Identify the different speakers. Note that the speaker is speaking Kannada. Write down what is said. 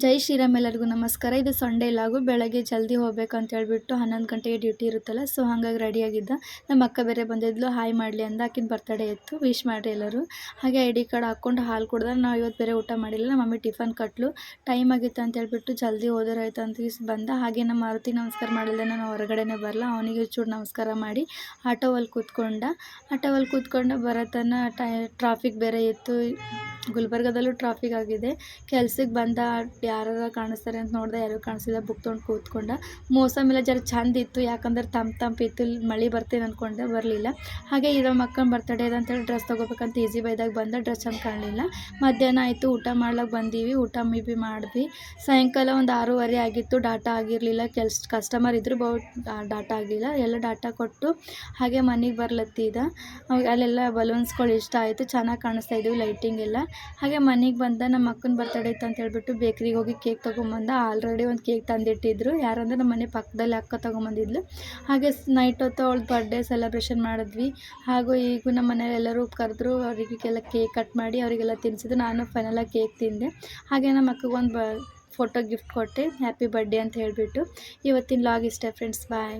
Speaker 1: ಜೈ ಶ್ರೀರಾಮ್ ಎಲ್ಲರಿಗೂ ನಮಸ್ಕಾರ. ಇದು ಸಂಡೇ ಲಾಗು. ಬೆಳಗ್ಗೆ ಜಲ್ದಿ ಹೋಗ್ಬೇಕಂತ ಹೇಳ್ಬಿಟ್ಟು 11 ಗಂಟೆಗೆ ಡ್ಯೂಟಿ ಇರುತ್ತಲ್ಲ, ಸೊ ಹಾಗಾಗಿ ರೆಡಿಯಾಗಿದ್ದ. ನಮ್ಮ ಅಕ್ಕ ಬೇರೆ ಬಂದಿದ್ಲು, ಹಾಯ್ ಮಾಡಲಿ ಅಂದ. ಆಕಿನ ಬರ್ತಡೇ ಇತ್ತು, ವಿಶ್ ಮಾಡಿರಿ ಎಲ್ಲರೂ. ಹಾಗೆ ಐ ಡಿ ಕಾರ್ಡ್ ಹಾಕ್ಕೊಂಡು ಹಾಲು ಕುಡ್ದೆ. ನಾವು ಇವತ್ತು ಬೇರೆ ಊಟ ಮಾಡಿಲ್ಲ. ನಮ್ಮ ಮಮ್ಮಿ ಟಿಫನ್ ಕಟ್ಲು. ಟೈಮ್ ಆಗಿತ್ತು ಅಂತ ಹೇಳ್ಬಿಟ್ಟು ಜಲ್ದಿ ಹೋದರಾಯ್ತು ಅಂತ ಬಂದ. ಹಾಗೆ ನಮ್ಮ ಮಾರುತಿ ನಮಸ್ಕಾರ ಮಾಡಿಲ್ದೆ ನಾನು ಹೊರಗಡೆನೇ ಬರಲ್ಲ, ಅವನಿಗೆ ಚೂರು ನಮಸ್ಕಾರ ಮಾಡಿ ಆಟೋವಲ್ಲಿ ಕೂತ್ಕೊಂಡು ಬರತನ ಟ್ರಾಫಿಕ್ ಬೇರೆ ಇತ್ತು. ಗುಲ್ಬರ್ಗದಲ್ಲೂ ಟ್ರಾಫಿಕ್ ಆಗಿದೆ. ಕೆಲ್ಸಕ್ಕೆ ಬಂದ ಯಾರು ಕಾಣಿಸ್ತಾರೆ ಅಂತ ನೋಡಿದೆ, ಯಾರು ಕಾಣಿಸಿಲ್ಲ. ಬುಕ್ ತೊಗೊಂಡು ಕೂತ್ಕೊಂಡ. ಮೋಸಮ್ ಎಲ್ಲ ಜರ ಚಂದ ಇತ್ತು, ಯಾಕಂದ್ರೆ ತಂಪಿತ್ತು. ಮಳೆ ಬರ್ತೀನಿ ಅಂದ್ಕೊಂಡೆ, ಬರಲಿಲ್ಲ. ಹಾಗೆ ಇರೋ ಮಕ್ಕಳ ಬರ್ತಡೇ ಇದೆ ಅಂತೇಳಿ ಡ್ರೆಸ್ ತೊಗೋಬೇಕಂತ ಈಸಿ ಬೈದಾಗ ಬಂದ. ಡ್ರೆಸ್ ಚಂದ ಕಾಣಲಿಲ್ಲ. ಮಧ್ಯಾಹ್ನ ಆಯಿತು, ಊಟ ಮಾಡ್ಲಿಕ್ಕೆ ಬಂದೀವಿ. ಊಟ ಮಾಡಿದ್ವಿ. ಸಾಯಂಕಾಲ ಒಂದು 6:30 ಆಗಿತ್ತು. ಡಾಟಾ ಆಗಿರಲಿಲ್ಲ. ಕಸ್ಟಮರ್ ಇದ್ದರು, ಡಾಟಾ ಆಗಲಿಲ್ಲ. ಎಲ್ಲ ಡಾಟಾ ಕೊಟ್ಟು ಹಾಗೆ ಮನೆಗೆ ಬರ್ಲತ್ತಿದ. ಅಲ್ಲೆಲ್ಲ ಬಲೂನ್ಸ್ಗಳು ಇಷ್ಟ ಆಯಿತು, ಚೆನ್ನಾಗಿ ಕಾಣಿಸ್ತಾ ಇದ್ವಿ ಲೈಟಿಂಗ್ ಎಲ್ಲ. ಹಾಗೆ ಮನೆಗೆ ಬಂದ. ನಮ್ಮ ಅಕ್ಕನ ಬರ್ತಡೇ ಇತ್ತು ಅಂತ ಹೇಳ್ಬಿಟ್ಟು ಬೇಕ್ರಿಗೆ ಹೋಗಿ ಕೇಕ್ ತೊಗೊಂಬಂದ. ಆಲ್ರೆಡಿ ಒಂದು ಕೇಕ್ ತಂದಿಟ್ಟಿದ್ರು. ಯಾರಂದ್ರೆ ನಮ್ಮ ಮನೆ ಪಕ್ಕದಲ್ಲಿ ಅಕ್ಕ ತೊಗೊಂಬಂದಿದ್ಲು. ಹಾಗೆ ನೈಟ್ ಹೊತ್ತು ಅವಳು ಬರ್ಡೇ ಸೆಲೆಬ್ರೇಷನ್ ಮಾಡಿದ್ವಿ. ಹಾಗೂ ಈಗ ನಮ್ಮ ಮನೇಲಿ ಎಲ್ಲರೂ ಕರೆದ್ರು. ಅವರಿಗೆಲ್ಲ ಕೇಕ್ ಕಟ್ ಮಾಡಿ ಅವರಿಗೆಲ್ಲ ತಿನ್ನಿಸಿದ್ರು. ನಾನು ಫೈನಲಾಗಿ ಕೇಕ್ ತಿಂದೆ. ಹಾಗೆ ನಮ್ಮ ಅಕ್ಕಗೊಂದು ಫೋಟೋ ಗಿಫ್ಟ್ ಕೊಟ್ಟೆ, ಹ್ಯಾಪಿ ಬರ್ಡೇ ಅಂತ ಹೇಳಿಬಿಟ್ಟು. ಇವತ್ತಿನ ಲಾಗ್ ಇಷ್ಟೇ ಫ್ರೆಂಡ್ಸ್, ಬಾಯ್.